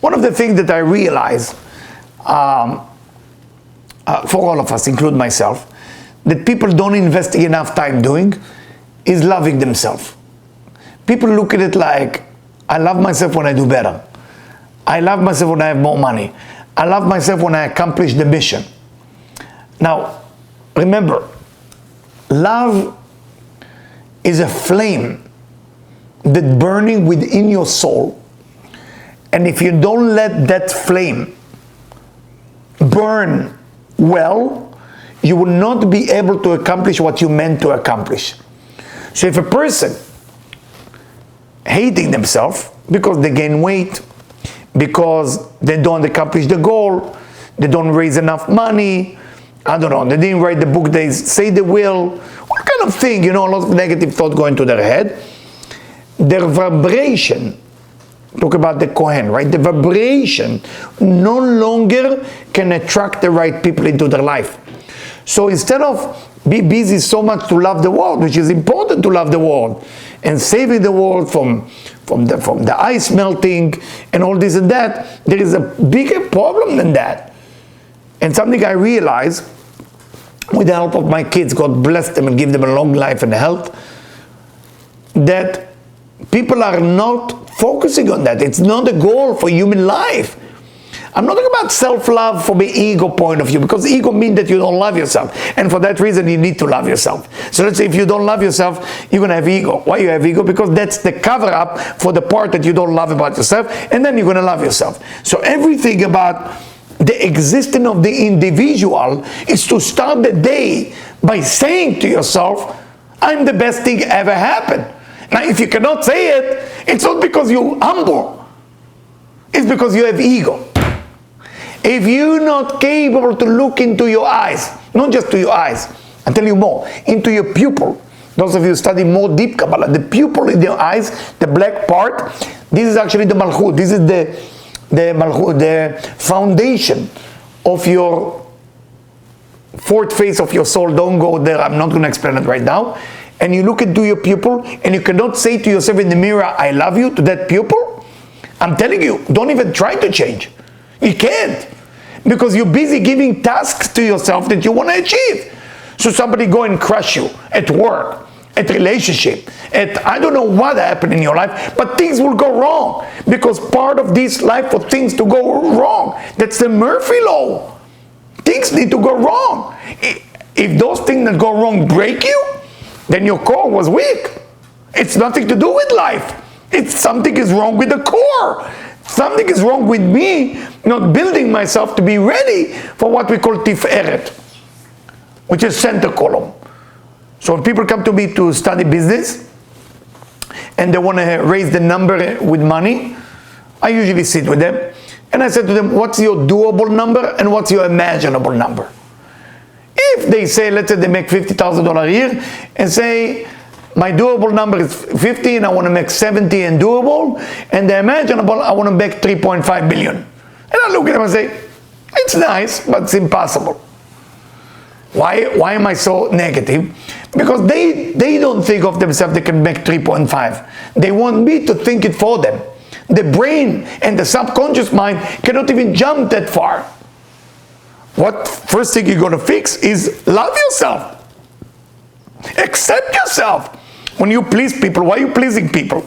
One of the things that I realize, for all of us, include myself, that people don't invest enough time doing is loving themselves. People look at it like, I love myself when I do better. I love myself when I have more money. I love myself when I accomplish the mission. Now, remember, love is a flame that's burning within your soul. And if you don't let that flame burn well, you will not be able to accomplish what you meant to accomplish. So if a person hating themselves because they gain weight, because they don't accomplish the goal, they don't raise enough money, I don't know, they didn't write the book they say they will, what kind of thing, a lot of negative thought going to their head. Their vibration, talk about the Kohen, right? The vibration no longer can attract the right people into their life. So instead of be busy so much to love the world, which is important to love the world, and saving the world from the ice melting and all this and that, there is a bigger problem than that. And something I realized, with the help of my kids, God bless them and give them a long life and health, that people are not focusing on that. It's not a goal for human life. I'm not talking about self-love from the ego point of view, because ego means that you don't love yourself. And for that reason, you need to love yourself. So let's say if you don't love yourself, you're going to have ego. Why you have ego? Because that's the cover-up for the part that you don't love about yourself, and then you're going to love yourself. So everything about the existence of the individual is to start the day by saying to yourself, I'm the best thing ever happened. Now, if you cannot say it, it's not because you're humble. It's because you have ego. If you're not capable to look into your eyes, not just to your eyes, I'll tell you more, into your pupil. Those of you who study more deep Kabbalah, the pupil in your eyes, the black part, this is actually the Malchut. This is the Malchut, the foundation of your fourth phase of your soul. Don't go there, I'm not going to explain it right now. And you look into your pupil, and you cannot say to yourself in the mirror, I love you, to that pupil. I'm telling you, don't even try to change. You can't. Because you're busy giving tasks to yourself that you want to achieve. So somebody go and crush you at work, at relationship, at I don't know what happened in your life, but things will go wrong. Because part of this life for things to go wrong, that's the Murphy law. Things need to go wrong. If those things that go wrong break you, then your core was weak. It's nothing to do with life. It's something is wrong with the core. Something is wrong with me not building myself to be ready for what we call tiferet, which is center column. So when people come to me to study business and they want to raise the number with money, I usually sit with them and I said to them, what's your doable number and what's your imaginable number? If they say, let's say they make $50,000 a year and say, my doable number is 50 and I want to make 70 and doable, and the imaginable, I want to make 3.5 billion. And I look at them and say, it's nice, but it's impossible. Why am I so negative? Because they don't think of themselves they can make 3.5. They want me to think it for them. The brain and the subconscious mind cannot even jump that far. What first thing you're going to fix is love yourself. Accept yourself. When you please people, why are you pleasing people?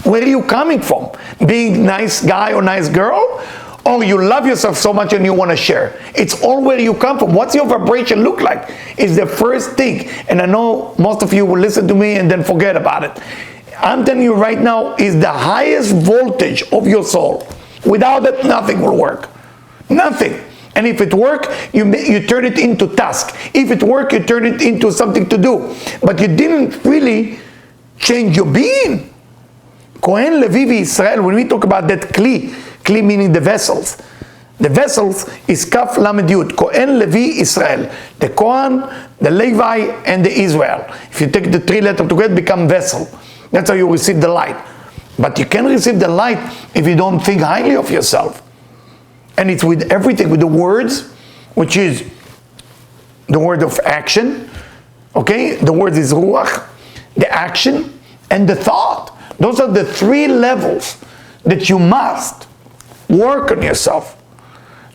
Where are you coming from? Being nice guy or nice girl? Or you love yourself so much and you want to share? It's all where you come from. What's your vibration look like? Is the first thing. And I know most of you will listen to me and then forget about it. I'm telling you right now, is the highest voltage of your soul. Without it, nothing will work. Nothing. And if it works, you turn it into task. If it works, you turn it into something to do. But you didn't really change your being. Kohen, Levi, Israel, when we talk about that kli meaning the vessels. The vessels is Kaf Lamed Yud, Kohen, Levi, Israel. The Kohen, the Levi, and the Israel. If you take the three letters together, become vessel. That's how you receive the light. But you can't receive the light if you don't think highly of yourself. And it's with everything, with the words, which is the word of action. Okay? The word is ruach, the action, and the thought. Those are the three levels that you must Work on yourself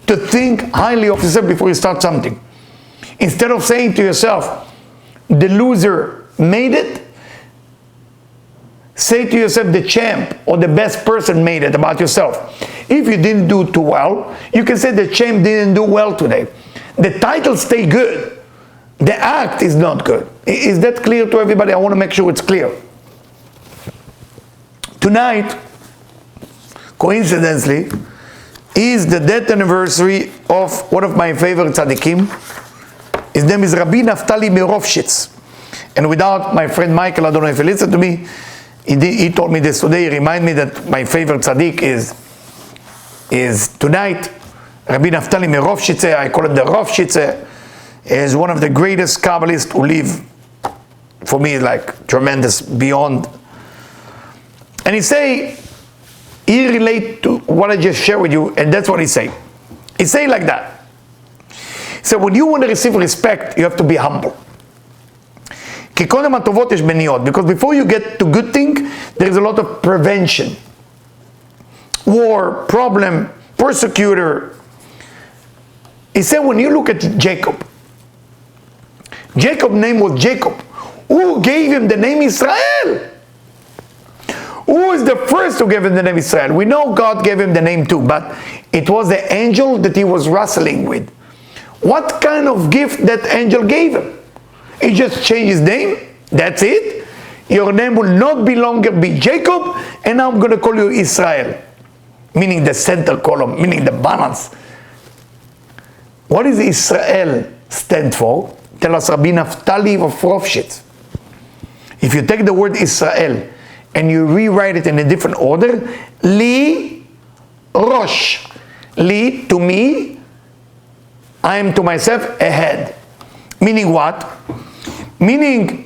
to think highly of yourself before you start something. Instead of saying to yourself, the loser made it, say to yourself, the champ or the best person made it about yourself. If you didn't do too well, you can say the champ didn't do well today. The title stay good. The act is not good. Is that clear to everybody? I want to make sure it's clear. Tonight, coincidentally, is the death anniversary of one of my favorite tzaddikim. His name is Rabbi Naftali Merovshitz. And without my friend Michael, I don't know if he listened to me, he told me this today. He reminded me that my favorite tzaddik is tonight. Rabbi Naftali Merovshitz, I call him the Rovshitz, is one of the greatest Kabbalists who live, for me, like tremendous, beyond. And he relate to what I just shared with you, and that's what he say. He say like that. So when you want to receive respect, you have to be humble. Because before you get to good thing, there is a lot of prevention. War, problem, persecutor. He said when you look at Jacob, Jacob's name was Jacob. Who gave him the name Israel? Who is the first who gave him the name Israel? We know God gave him the name too, but it was the angel that he was wrestling with. What kind of gift that angel gave him? He just changed his name. That's it. Your name will not be longer be Jacob, and now I'm going to call you Israel. Meaning the center column, meaning the balance. What does Israel stand for? Tell us Rabbi Naftali of Rovshitz. If you take the word Israel and you rewrite it in a different order, Li Rosh. Li, to me, I am to myself a head. Meaning what? Meaning,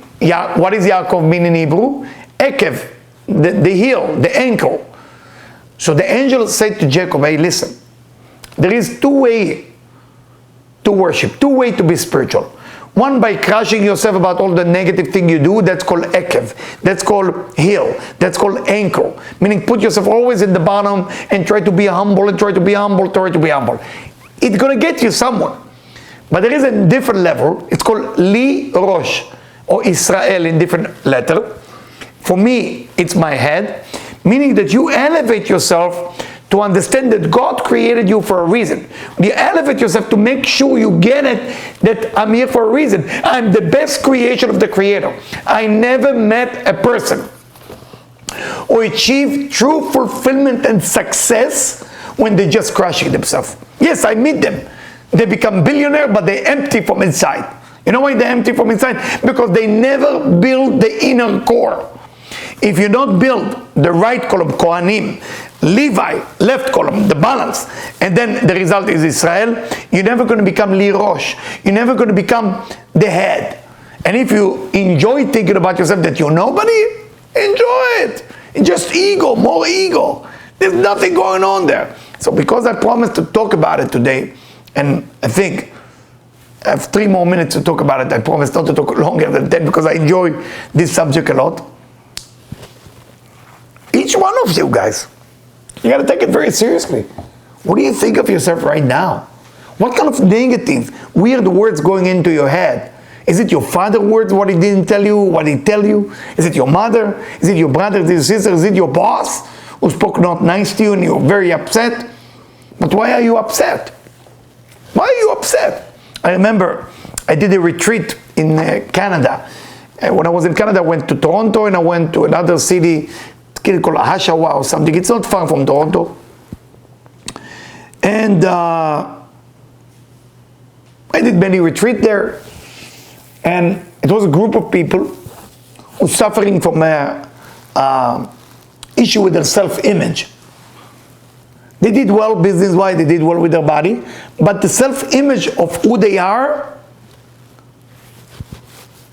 what is Yaakov mean in Hebrew? Ekev, the heel, the ankle. So the angel said to Jacob, hey, listen, there is two ways to worship, two ways to be spiritual. One, by crushing yourself about all the negative thing you do, that's called ekev, that's called heel, that's called ankle. Meaning put yourself always in the bottom and try to be humble and try to be humble, try to be humble. It's going to get you somewhere. But there is a different level. It's called Li Rosh, or Israel in different letter. For me, it's my head. Meaning that you elevate yourself to understand that God created you for a reason. You elevate yourself to make sure you get it, that I'm here for a reason. I'm the best creation of the Creator. I never met a person who achieved true fulfillment and success when they just crushing themselves. Yes, I meet them. They become billionaire, but they're empty from inside. You know why they're empty from inside? Because they never build the inner core. If you don't build the right column, Kohanim, Levi, left column, the balance, and then the result is Israel, you're never going to become Li Rosh. You're never going to become the head. And if you enjoy thinking about yourself that you're nobody, enjoy it. It's just ego, more ego. There's nothing going on there. So because I promised to talk about it today, and I think I have 3 more minutes to talk about it. I promise not to talk longer than 10 because I enjoy this subject a lot. Each one of you guys, you got to take it very seriously. What do you think of yourself right now? What kind of negative, weird words going into your head? Is it your father's words, what he didn't tell you, what he tell you? Is it your mother? Is it your brother, is it your sister? Is it your boss who spoke not nice to you and you're very upset? But why are you upset? Why are you upset? I remember I did a retreat in Canada. When I was in Canada, I went to Toronto and I went to another city called Oshawa or something. It's not far from Toronto. And I did many retreats there. And it was a group of people who were suffering from an issue with their self-image. They did well business-wise, they did well with their body, but the self-image of who they are,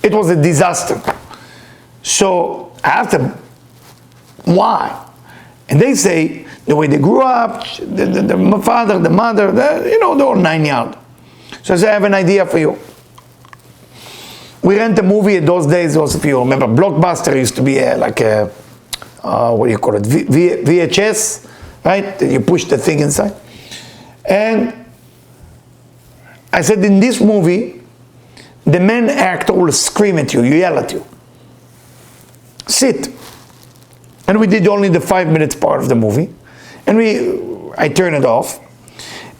it was a disaster. So I asked them, why? And they say, the way they grew up, the father, the mother, the whole 9 yards. So I said, I have an idea for you. We rent a movie in those days, also if you remember, Blockbuster used to be like a, what do you call it, VHS, right? You push the thing inside. And I said, in this movie, the main actor will scream at you, yell at you. Sit. And we did only the 5 minutes part of the movie. And I turn it off.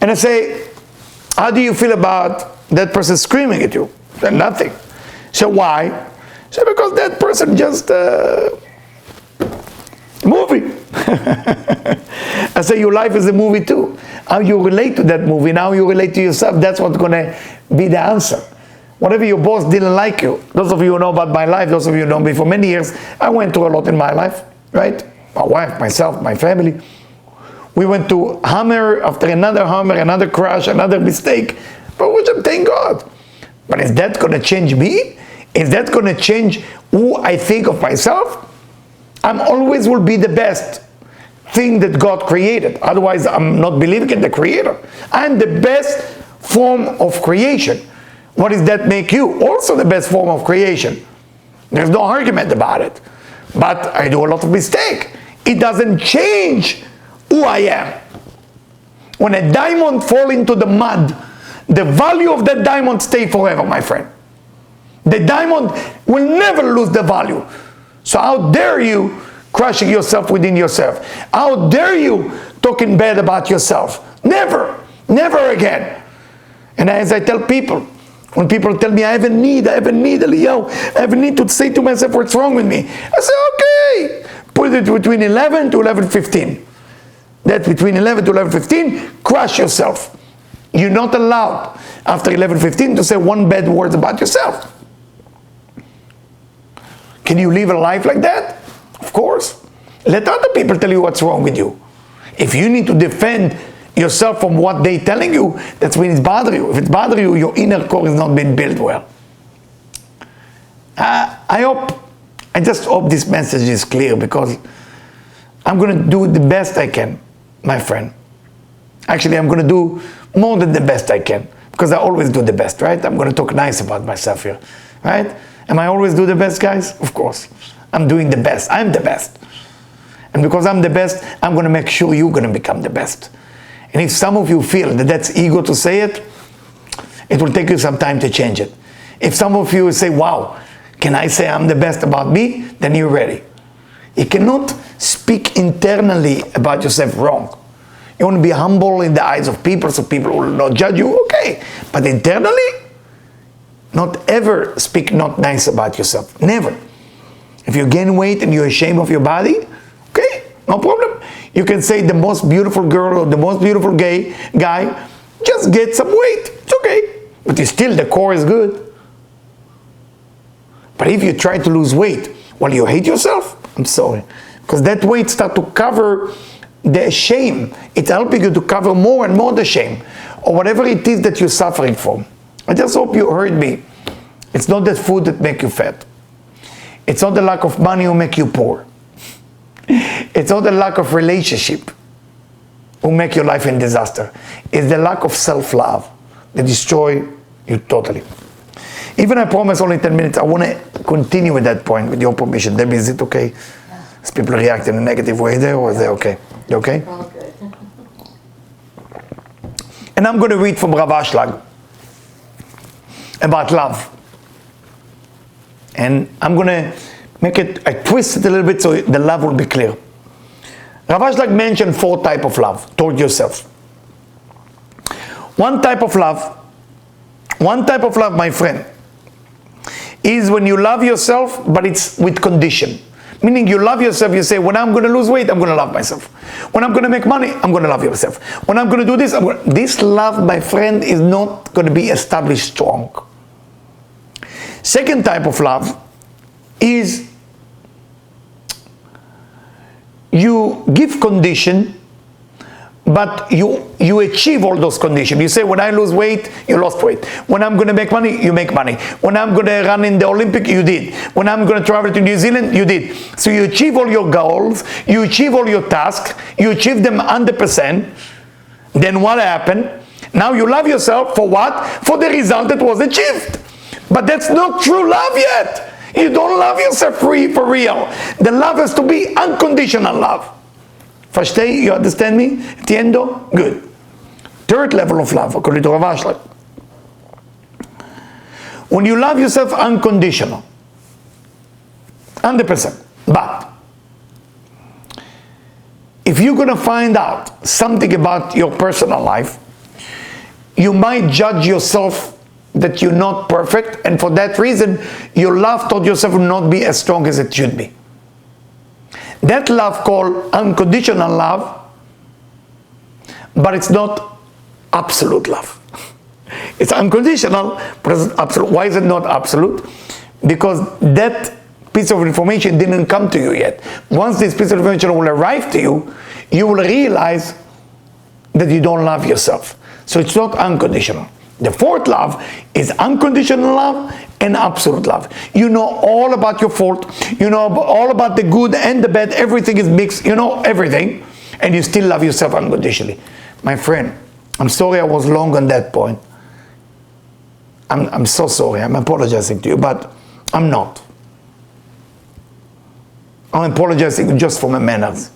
And I say, how do you feel about that person screaming at you? Said, nothing. So why? So because that person just movie. I say your life is a movie too. How you relate to that movie, and how you relate to yourself, that's what's gonna be the answer. Whatever your boss didn't like you, those of you who know about my life, those of you who know me for many years, I went through a lot in my life, right? My wife, myself, my family. We went to hammer after another hammer, another crash, another mistake, but which I'm thank God. But is that gonna change me? Is that gonna change who I think of myself? I'm always will be the best thing that God created. Otherwise, I'm not believing in the Creator. I'm the best form of creation. What does that make you? Also the best form of creation. There's no argument about it. But I do a lot of mistakes. It doesn't change who I am. When a diamond falls into the mud, the value of that diamond stays forever, my friend. The diamond will never lose the value. So how dare you crushing yourself within yourself? How dare you talking bad about yourself? Never, never again. And as I tell people, when people tell me I have a need, Eliyahu, I have a need to say to myself what's wrong with me. I say, okay, put it between 11 to 11:15. That's between 11 to 11:15, crush yourself. You're not allowed after 11:15 to say one bad word about yourself. Can you live a life like that? Of course. Let other people tell you what's wrong with you. If you need to defend yourself from what they're telling you, that's when it's bothering you. If it's bothering you, your inner core is not being built well. I just hope this message is clear, because I'm going to do the best I can, my friend. Actually, I'm going to do more than the best I can, because I always do the best, right? I'm going to talk nice about myself here, right? Am I always do the best, guys? Of course. I'm doing the best. I'm the best. And because I'm the best, I'm going to make sure you're going to become the best. And if some of you feel that that's ego to say it, it will take you some time to change it. If some of you say, wow, can I say I'm the best about me? Then you're ready. You cannot speak internally about yourself wrong. You want to be humble in the eyes of people so people will not judge you, okay. But internally, not ever speak not nice about yourself. Never. If you gain weight and you're ashamed of your body, okay, no problem. You can say the most beautiful girl or the most beautiful guy, just get some weight. It's okay. But you still, the core is good. But if you try to lose weight while you hate yourself, I'm sorry. Because that weight starts to cover the shame. It's helping you to cover more and more the shame, or whatever it is that you're suffering from. I just hope you heard me. It's not that food that makes you fat. It's not the lack of money who make you poor. It's not the lack of relationship who make your life in disaster. It's the lack of self-love that destroy you totally. Even I promise only 10 minutes, I want to continue with that point with your permission. Debbie, is it okay? Yeah. As people react in a negative way there, or is they okay? You okay? Okay. And I'm going to read from Rav Ashlag about love. And I'm going to make it, I twist it a little bit so the love will be clear. Rav Ashlag mentioned 4 types of love toward yourself. One type of love, my friend, is when you love yourself, but it's with condition. Meaning you love yourself, you say, when I'm going to lose weight, I'm going to love myself. When I'm going to make money, I'm going to love myself. When I'm going to do this, this love, my friend, is not going to be established strong. Second type of love is you give condition, but you achieve all those conditions. You say, when I lose weight, you lost weight. When I'm going to make money, you make money. When I'm going to run in the Olympic, you did. When I'm going to travel to New Zealand, you did. So you achieve all your goals, you achieve all your tasks, you achieve them 100%. Then what happened? Now you love yourself for what? For the result that was achieved. But that's not true love yet. You don't love yourself for real. The love has to be unconditional love. Versteh? You understand me? Entiendo? Good. Third level of love, according to Rav Ashlag. When you love yourself unconditional, 100%. But if you're going to find out something about your personal life, you might judge yourself that you're not perfect, and for that reason, your love toward yourself will not be as strong as it should be. That love called unconditional love, but it's not absolute love. It's unconditional, but it's absolute. Why is it not absolute? Because that piece of information didn't come to you yet. Once this piece of information will arrive to you, you will realize that you don't love yourself. So it's not unconditional. The fourth love is unconditional love and absolute love. You know all about your fault. You know all about the good and the bad. Everything is mixed. You know everything. And you still love yourself unconditionally. My friend, I'm sorry I was long on that point. I'm so sorry. I'm apologizing to you, but I'm not. I'm apologizing just for my manners.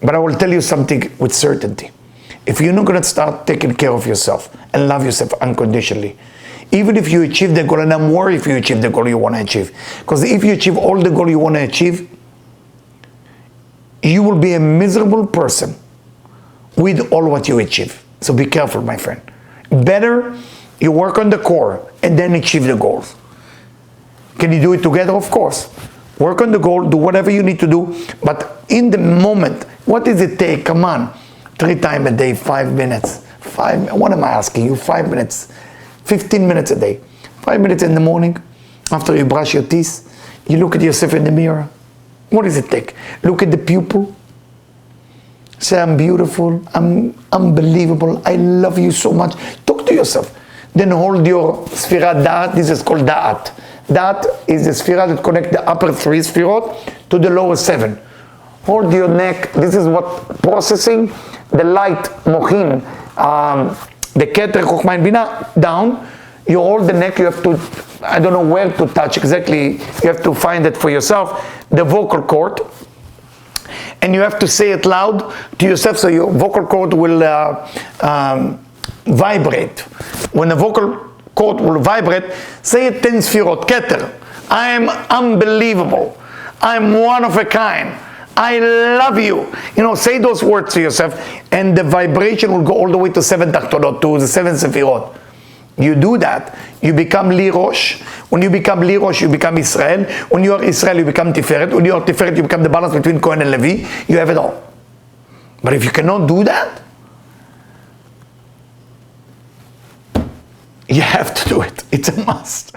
But I will tell you something with certainty. If you're not going to start taking care of yourself and love yourself unconditionally, even if you achieve the goal, and I'm worried if you achieve the goal you want to achieve, because if you achieve all the goal you want to achieve, you will be a miserable person with all what you achieve. So be careful, my friend. Better you work on the core and then achieve the goals. Can you do it together? Of course. Work on the goal, do whatever you need to do, but in the moment, what does it take? Come on. 3 times a day, 5 minutes. What am I asking you? 5 minutes. 15 minutes a day. 5 minutes in the morning, after you brush your teeth, you look at yourself in the mirror. What does it take? Look at the pupil. Say, I'm beautiful, I'm unbelievable, I love you so much. Talk to yourself. Then hold your Sfirat Da'at. This is called Da'at. Da'at is the Sfirat that connects the upper 3 Sfirot to the lower 7. Hold your neck. This is what processing the light, Mochin, the Keter, Chokhmah, and Bina, down. You hold the neck. You have to, I don't know where to touch exactly. You have to find it for yourself. The vocal cord. And you have to say it loud to yourself so your vocal cord will vibrate. When the vocal cord will vibrate, say it 10 Sfirot, Keter. I am unbelievable. I'm one of a kind. I love you. You know, say those words to yourself, and the vibration will go all the way to 7 Tachtonot, to the 7 Sefirot. You do that, you become Li Rosh. When you become Li Rosh, you become Israel. When you are Israel, you become Tiferet. When you are Tiferet, you become the balance between Kohen and Levi. You have it all. But if you cannot do that, you have to do it. It's a must.